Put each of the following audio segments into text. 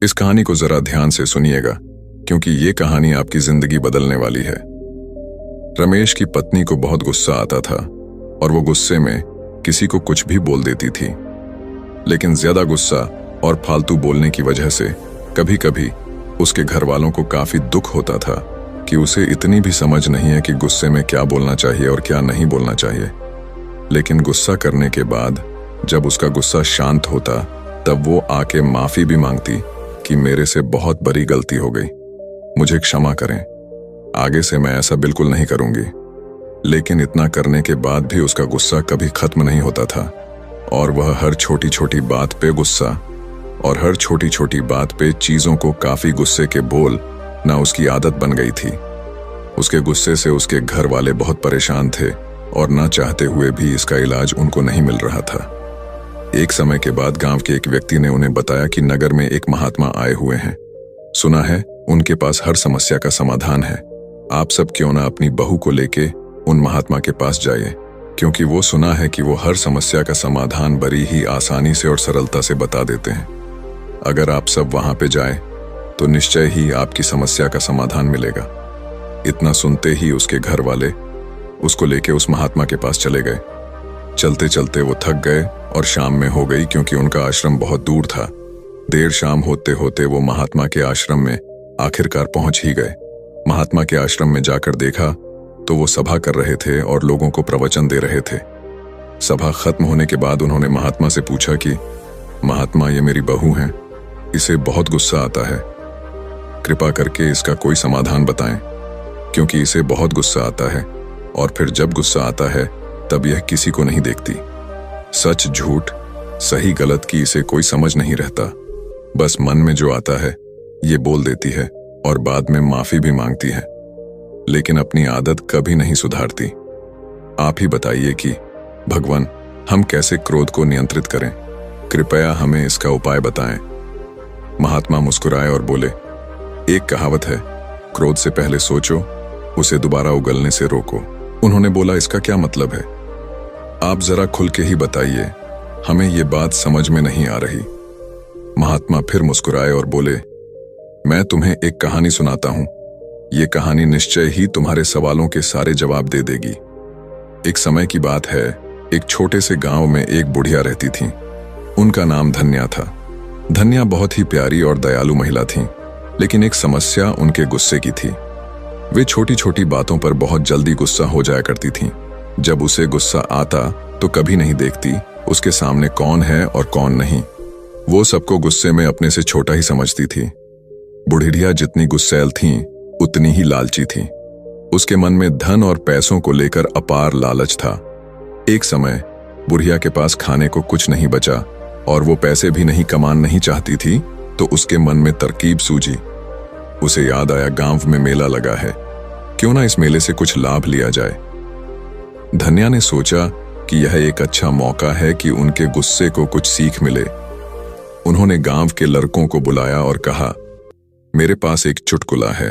इस कहानी को जरा ध्यान से सुनिएगा, क्योंकि ये कहानी आपकी जिंदगी बदलने वाली है। रमेश की पत्नी को बहुत गुस्सा आता था और वो गुस्से में किसी को कुछ भी बोल देती थी। लेकिन ज्यादा गुस्सा और फालतू बोलने की वजह से कभी कभी उसके घर वालों को काफी दुख होता था कि उसे इतनी भी समझ नहीं है कि गुस्से में क्या बोलना चाहिए और क्या नहीं बोलना चाहिए। लेकिन गुस्सा करने के बाद जब उसका गुस्सा शांत होता, तब वो आके माफी भी मांगती कि मेरे से बहुत बड़ी गलती हो गई, मुझे क्षमा करें, आगे से मैं ऐसा बिल्कुल नहीं करूंगी। लेकिन इतना करने के बाद भी उसका गुस्सा कभी खत्म नहीं होता था और वह हर छोटी छोटी बात पे गुस्सा और हर छोटी छोटी बात पे चीजों को काफी गुस्से के बोल ना उसकी आदत बन गई थी। उसके गुस्से से उसके घर वाले बहुत परेशान थे और ना चाहते हुए भी इसका इलाज उनको नहीं मिल रहा था। एक समय के बाद गांव के एक व्यक्ति ने उन्हें बताया कि नगर में एक महात्मा आए हुए हैं। सुना है उनके पास हर समस्या का समाधान है। आप सब क्यों ना अपनी बहू को लेके उन महात्मा के पास जाइए, क्योंकि वो सुना है कि वो हर समस्या का समाधान बड़ी ही आसानी से और सरलता से बता देते हैं। अगर आप सब वहां पे जाएं, तो निश्चय ही आपकी समस्या का समाधान मिलेगा। इतना सुनते ही उसके घर वाले उसको लेके उस महात्मा के पास चले गए। चलते चलते वो थक गए और शाम में हो गई, क्योंकि उनका आश्रम बहुत दूर था। देर शाम होते होते वो महात्मा के आश्रम में आखिरकार पहुंच ही गए। महात्मा के आश्रम में जाकर देखा तो वो सभा कर रहे थे और लोगों को प्रवचन दे रहे थे। सभा खत्म होने के बाद उन्होंने महात्मा से पूछा कि महात्मा, ये मेरी बहू है, इसे बहुत गुस्सा आता है, कृपा करके इसका कोई समाधान बताएं, क्योंकि इसे बहुत गुस्सा आता है और फिर जब गुस्सा आता है तब यह किसी को नहीं देखती। सच झूठ, सही गलत की इसे कोई समझ नहीं रहता। बस मन में जो आता है ये बोल देती है और बाद में माफी भी मांगती है, लेकिन अपनी आदत कभी नहीं सुधारती। आप ही बताइए कि भगवान, हम कैसे क्रोध को नियंत्रित करें? कृपया हमें इसका उपाय बताएं। महात्मा मुस्कुराए और बोले, एक कहावत है, क्रोध से पहले सोचो, उसे दोबारा उगलने से रोको। उन्होंने बोला, इसका क्या मतलब है? आप जरा खुल के ही बताइए, हमें ये बात समझ में नहीं आ रही। महात्मा फिर मुस्कुराए और बोले, मैं तुम्हें एक कहानी सुनाता हूं। ये कहानी निश्चय ही तुम्हारे सवालों के सारे जवाब दे देगी। एक समय की बात है, एक छोटे से गांव में एक बुढ़िया रहती थी। उनका नाम धन्या था। धन्या बहुत ही प्यारी और दयालु महिला थी, लेकिन एक समस्या उनके गुस्से की थी। वे छोटी छोटी बातों पर बहुत जल्दी गुस्सा हो जाया करती थीं। जब उसे गुस्सा आता तो कभी नहीं देखती उसके सामने कौन है और कौन नहीं। वो सबको गुस्से में अपने से छोटा ही समझती थी। बुढ़िया जितनी गुस्सैल थी उतनी ही लालची थी। उसके मन में धन और पैसों को लेकर अपार लालच था। एक समय बुढ़िया के पास खाने को कुछ नहीं बचा और वो पैसे भी नहीं कमान नहीं चाहती थी, तो उसके मन में तरकीब सूझी। उसे याद आया, गांव में मेला लगा है, क्यों ना इस मेले से कुछ लाभ लिया जाए। धन्या ने सोचा कि यह एक अच्छा मौका है कि उनके गुस्से को कुछ सीख मिले। उन्होंने गांव के लड़कों को बुलाया और कहा, मेरे पास एक चुटकुला है,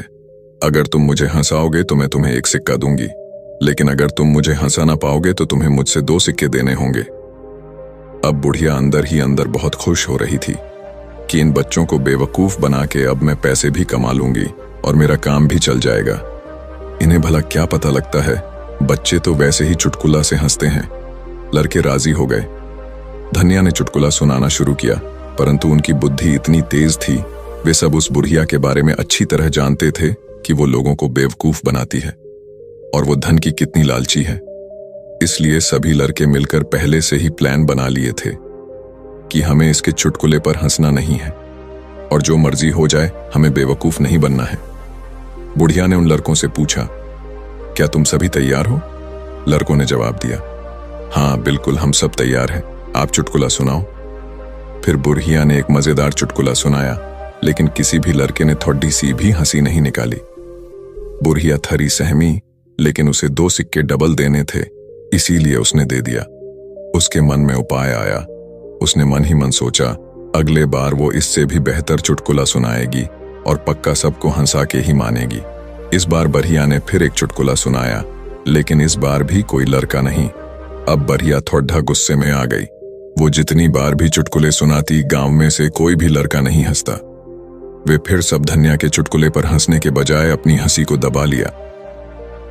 अगर तुम मुझे हंसाओगे तो मैं तुम्हें एक सिक्का दूंगी, लेकिन अगर तुम मुझे हंसा ना पाओगे तो तुम्हें मुझसे 2 सिक्के देने होंगे। अब बुढ़िया अंदर ही अंदर बहुत खुश हो रही थी कि इन बच्चों को बेवकूफ बना के अब मैं पैसे भी कमा लूंगी और मेरा काम भी चल जाएगा। इन्हें भला क्या पता लगता है, बच्चे तो वैसे ही चुटकुला से हंसते हैं। लड़के राजी हो गए। धन्या ने चुटकुला सुनाना शुरू किया, परंतु उनकी बुद्धि इतनी तेज थी, वे सब उस बुढ़िया के बारे में अच्छी तरह जानते थे कि वो लोगों को बेवकूफ बनाती है और वो धन की कितनी लालची है। इसलिए सभी लड़के मिलकर पहले से ही प्लान बना लिए थे कि हमें इसके चुटकुले पर हंसना नहीं है और जो मर्जी हो जाए, हमें बेवकूफ नहीं बनना है। बुढ़िया ने उन लड़कों से पूछा, क्या तुम सभी तैयार हो? लड़कों ने जवाब दिया, हाँ बिल्कुल, हम सब तैयार हैं, आप चुटकुला सुनाओ। फिर बुढ़िया ने एक मजेदार चुटकुला सुनाया, लेकिन किसी भी लड़के ने थोड़ी सी भी हंसी नहीं निकाली। बुढ़िया थरी सहमी, लेकिन उसे 2 सिक्के डबल देने थे, इसीलिए उसने दे दिया। उसके मन में उपाय आया। उसने मन ही मन सोचा, अगले बार वो इससे भी बेहतर चुटकुला सुनाएगी और पक्का सबको हंसा के ही मानेगी। इस बार बढ़िया ने फिर एक चुटकुला सुनाया, लेकिन इस बार भी कोई लड़का नहीं। अब बढ़िया थोड़ा गुस्से में आ गई। वो जितनी बार भी चुटकुले सुनाती, गांव में से कोई भी लड़का नहीं हंसता। वे फिर सब धन्या के चुटकुले पर हंसने के बजाय अपनी हंसी को दबा लिया।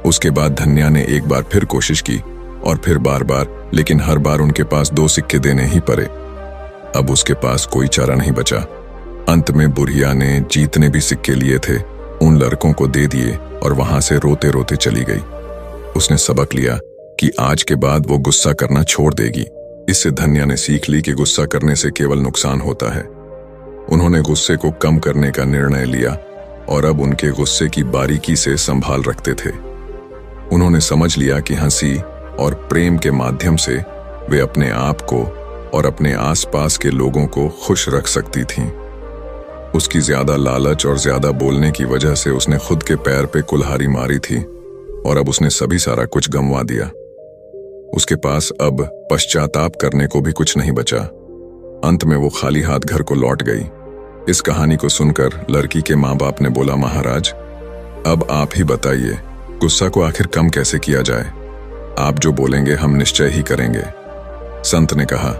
उसके बाद धन्या ने एक बार फिर कोशिश की और फिर बार बार, लेकिन हर बार उनके पास 2 सिक्के देने ही पड़े। अब उसके पास कोई चारा नहीं बचा। अंत में बुढ़िया ने जीतने भी सिक्के लिए थे उन लड़कों को दे दिए और वहां से रोते रोते चली गई। उसने सबक लिया कि आज के बाद वो गुस्सा करना छोड़ देगी। इससे धन्या ने सीख ली कि गुस्सा करने से केवल नुकसान होता है। उन्होंने गुस्से को कम करने का निर्णय लिया और अब उनके गुस्से की बारीकी से संभाल रखते थे। उन्होंने समझ लिया कि हंसी और प्रेम के माध्यम से वे अपने आप को और अपने आसपास के लोगों को खुश रख सकती थीं। उसकी ज्यादा लालच और ज्यादा बोलने की वजह से उसने खुद के पैर पे कुल्हाड़ी मारी थी और अब उसने सभी सारा कुछ गंवा दिया। उसके पास अब पश्चाताप करने को भी कुछ नहीं बचा। अंत में वो खाली हाथ घर को लौट गई। इस कहानी को सुनकर लड़की के माँ बाप ने बोला, महाराज अब आप ही बताइए गुस्सा को आखिर कम कैसे किया जाए। आप जो बोलेंगे हम निश्चय ही करेंगे। संत ने कहा,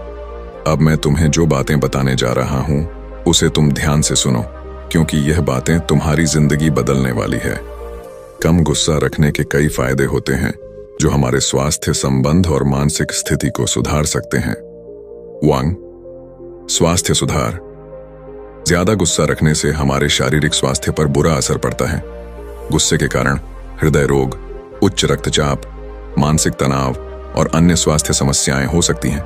अब मैं तुम्हें जो बातें बताने जा रहा हूं उसे तुम ध्यान से सुनो, क्योंकि यह बातें तुम्हारी जिंदगी बदलने वाली है। कम गुस्सा रखने के कई फायदे होते हैं जो हमारे स्वास्थ्य, संबंध और मानसिक स्थिति को सुधार सकते हैं। 1. स्वास्थ्य सुधार। ज्यादा गुस्सा रखने से हमारे शारीरिक स्वास्थ्य पर बुरा असर पड़ता है। गुस्से के कारण हृदय रोग, उच्च रक्तचाप, मानसिक तनाव और अन्य स्वास्थ्य समस्याएं हो सकती हैं।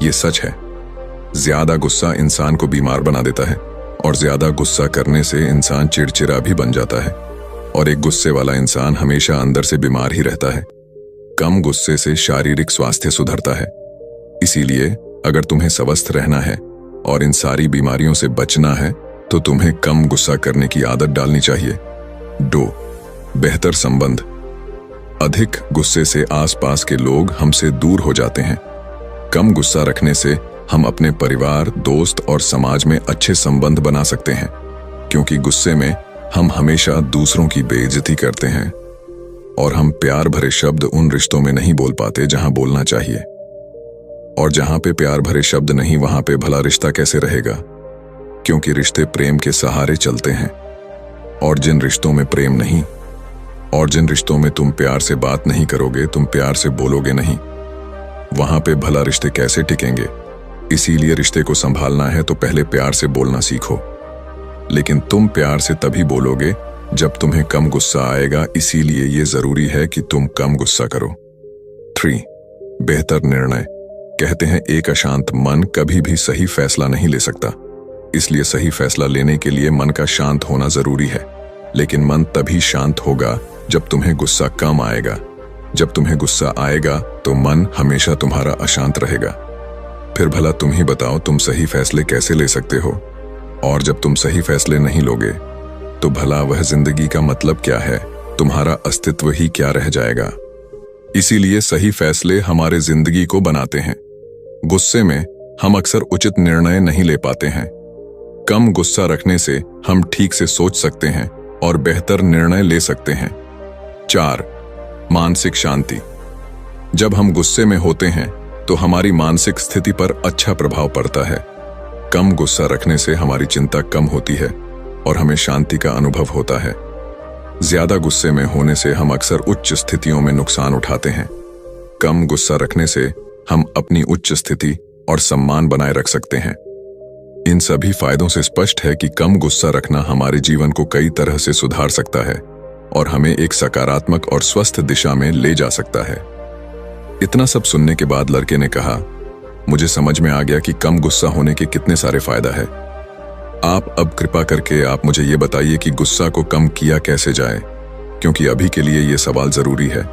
ये सच है। ज्यादा गुस्सा इंसान को बीमार बना देता है और ज्यादा गुस्सा करने से इंसान चिड़चिड़ा भी बन जाता है और एक गुस्से वाला इंसान हमेशा अंदर से बीमार ही रहता है। कम गुस्से से शारीरिक स्वास्थ्य सुधरता है। इसीलिए अगर तुम्हें स्वस्थ रहना है और इन सारी बीमारियों से बचना है तो तुम्हें कम गुस्सा करने की आदत डालनी चाहिए। 2. बेहतर संबंध। अधिक गुस्से से आसपास के लोग हमसे दूर हो जाते हैं। कम गुस्सा रखने से हम अपने परिवार, दोस्त और समाज में अच्छे संबंध बना सकते हैं, क्योंकि गुस्से में हम हमेशा दूसरों की बेइज्जती करते हैं और हम प्यार भरे शब्द उन रिश्तों में नहीं बोल पाते जहां बोलना चाहिए। और जहां पे प्यार भरे शब्द नहीं, वहां पे भला रिश्ता कैसे रहेगा? क्योंकि रिश्ते प्रेम के सहारे चलते हैं। और जिन रिश्तों में प्रेम नहीं, और जिन रिश्तों में तुम प्यार से बात नहीं करोगे, तुम प्यार से बोलोगे नहीं, वहां पे भला रिश्ते कैसे टिकेंगे? इसीलिए रिश्ते को संभालना है तो पहले प्यार से बोलना सीखो। लेकिन तुम प्यार से तभी बोलोगे जब तुम्हें कम गुस्सा आएगा। इसीलिए ये जरूरी है कि तुम कम गुस्सा करो। 3. बेहतर निर्णय। कहते हैं एक अशांत मन कभी भी सही फैसला नहीं ले सकता। इसलिए सही फैसला लेने के लिए मन का शांत होना जरूरी है। लेकिन मन तभी शांत होगा जब तुम्हें गुस्सा कम आएगा। जब तुम्हें गुस्सा आएगा तो मन हमेशा तुम्हारा अशांत रहेगा। फिर भला तुम ही बताओ, तुम सही फैसले कैसे ले सकते हो? और जब तुम सही फैसले नहीं लोगे तो भला वह जिंदगी का मतलब क्या है? तुम्हारा अस्तित्व ही क्या रह जाएगा? इसीलिए सही फैसले हमारे जिंदगी को बनाते हैं। गुस्से में हम अक्सर उचित निर्णय नहीं ले पाते हैं। कम गुस्सा रखने से हम ठीक से सोच सकते हैं और बेहतर निर्णय ले सकते हैं। 4. मानसिक शांति। जब हम गुस्से में होते हैं तो हमारी मानसिक स्थिति पर अच्छा प्रभाव पड़ता है। कम गुस्सा रखने से हमारी चिंता कम होती है और हमें शांति का अनुभव होता है। ज्यादा गुस्से में होने से हम अक्सर उच्च स्थितियों में नुकसान उठाते हैं। कम गुस्सा रखने से हम अपनी उच्च स्थिति और सम्मान बनाए रख सकते हैं। इन सभी फायदों से स्पष्ट है कि कम गुस्सा रखना हमारे जीवन को कई तरह से सुधार सकता है और हमें एक सकारात्मक और स्वस्थ दिशा में ले जा सकता है। इतना सब सुनने के बाद लड़के ने कहा, मुझे समझ में आ गया कि कम गुस्सा होने के कितने सारे फायदा है। आप अब कृपा करके आप मुझे ये बताइए कि गुस्सा को कम किया कैसे जाए, क्योंकि अभी के लिए ये सवाल जरूरी है।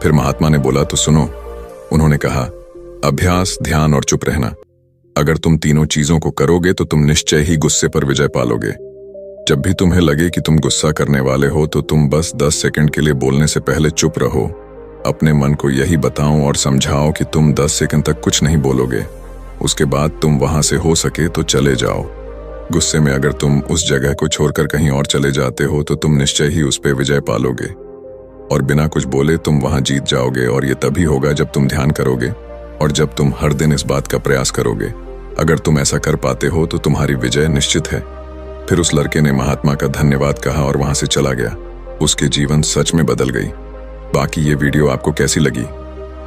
फिर महात्मा ने बोला, तो सुनो। उन्होंने कहा, अभ्यास, ध्यान और चुप रहना। अगर तुम तीनों चीजों को करोगे तो तुम निश्चय ही गुस्से पर विजय पालोगे। जब भी तुम्हें लगे कि तुम गुस्सा करने वाले हो तो तुम बस 10 सेकंड के लिए बोलने से पहले चुप रहो। अपने मन को यही बताओ और समझाओ कि तुम 10 सेकंड तक कुछ नहीं बोलोगे। उसके बाद तुम वहां से हो सके तो चले जाओ। गुस्से में अगर तुम उस जगह को छोड़कर कहीं और चले जाते हो तो तुम निश्चय ही उस पर विजय पालोगे और बिना कुछ बोले तुम वहां जीत जाओगे। और ये तभी होगा जब तुम ध्यान करोगे और जब तुम हर दिन इस बात का प्रयास करोगे। अगर तुम ऐसा कर पाते हो तो तुम्हारी विजय निश्चित है। फिर उस लड़के ने महात्मा का धन्यवाद कहा और वहां से चला गया। उसके जीवन सच में बदल गई। बाकी ये वीडियो आपको कैसी लगी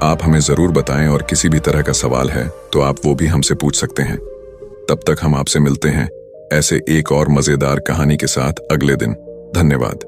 आप हमें जरूर बताएं, और किसी भी तरह का सवाल है तो आप वो भी हमसे पूछ सकते हैं। तब तक हम आपसे मिलते हैं ऐसे एक और मजेदार कहानी के साथ अगले दिन। धन्यवाद।